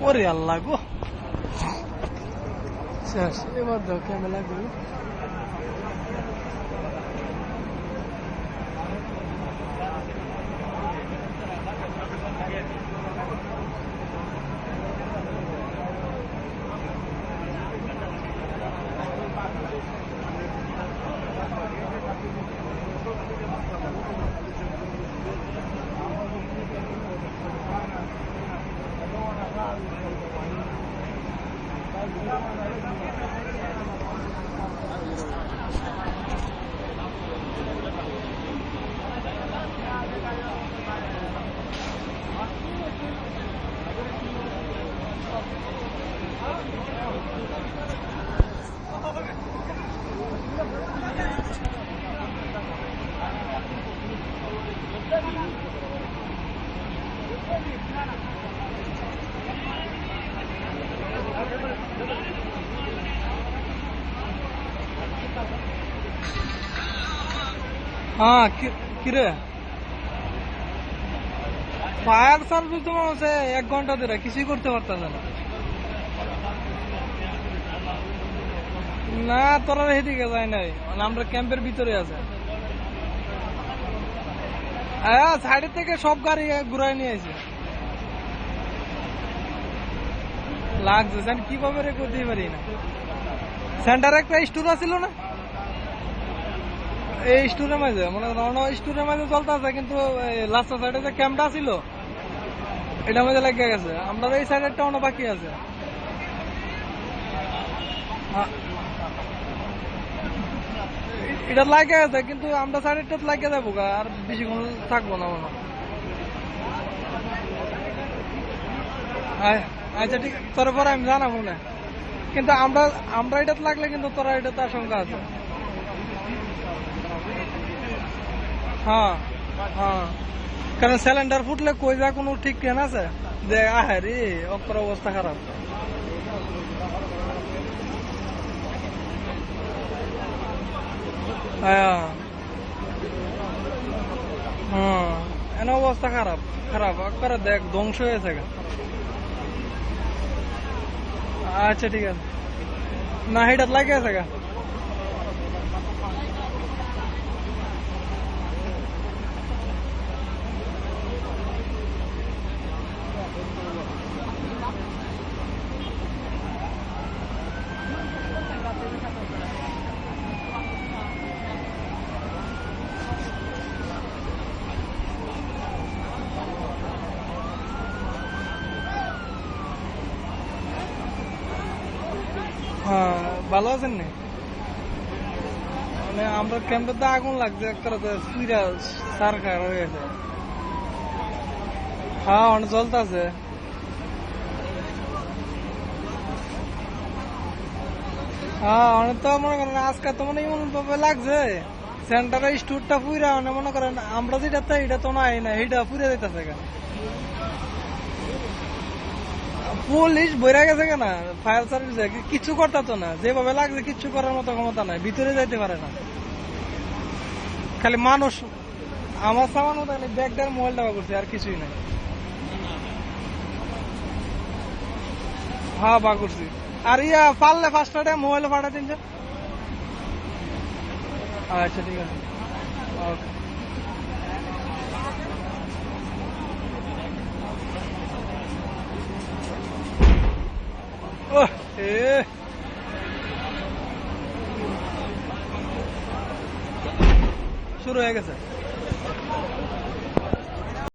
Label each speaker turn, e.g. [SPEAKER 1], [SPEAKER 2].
[SPEAKER 1] ওরে আল্লাহ গো, শেষ। এবার দাও ক্যামেরা গো। হ্যাঁ কিরে, ফায়ার সার্ভিস তোমার হচ্ছে 1 ঘন্টা ধরে কিছুই করতে পারতেছে না। না তোরা এদিকে যায় নাই, আমরা ক্যাম্পের ভিতরে আছে। হ্যাঁ, সাইডের থেকে সব গাড়ি ঘুরাই নিয়ে আসে। লাগছে কিভাবে রে করতেই পারি না। সেন্টারে একটা স্টোর আছিল না, এই স্টোরের মাঝে মানে স্টোরের মাঝে চলতে আছে, কিন্তু লাস্ট সাইডে যে ক্যাম্পটা ছিল এটার মধ্যে লেগে গেছে। আমরা এই সাইডেরটা অনেক বাকি আছে। এটা লাগে আছে, কিন্তু আমরা সাইডেরটা লাগে যাবো, আর বেশিক্ষণ থাকবো না মনে। আচ্ছা ঠিক, তোর পরে আমি জানাবো না, কিন্তু আমরা এটাতে লাগলে কিন্তু তোরা এটাতে আশঙ্কা আছে। হ্যাঁ হ্যাঁ, কারণ সিলিন্ডার ফুটলে কই যা কোনো ঠিক কেন আছে যে আহারে অপর অবস্থা খারাপ। হ্যাঁ হ্যাঁ, এনে অবস্থা খারাপ খারাপ করে, দেখ ধ্বংস হয়েছে। আচ্ছা ঠিক আছে, না হেটাত লাগে আছে গা। হ্যাঁ, ভালো আছেন না? মানে আমরা ক্যাম্পে তো আগুন লাগছে, সার খার হয়ে গেছে। হ্যাঁ, অনেক জ্বলতেছে। হ্যাঁ, অনেক তো মনে করেন আজকে তো মনে এমন ভাবে লাগছে সেন্টারের স্টোরটা পুরা, মানে মনে করেন আমরা যেটা তাই এটা তো নাই না, এটা পুরে যেতেছে কেন। পুলিশ বইরা গেছে কেন, ফায়ার সার্ভিস কিছু করতে তো না, যেভাবে লাগছে কিচ্ছু করার মতো ক্ষমতা নাই, ভিতরে যাইতে পারে না। খালি মানুষ আমার সামান মতো খালি ব্যাগটার মোবাইলটা করছে, আর কিছুই নাই। হ্যাঁ বা করছি। আর পারলে ফার্স্টে মোবাইল ফাটা দিন। আচ্ছা ঠিক আছে, ওকে। শুরু হয়ে গেছে।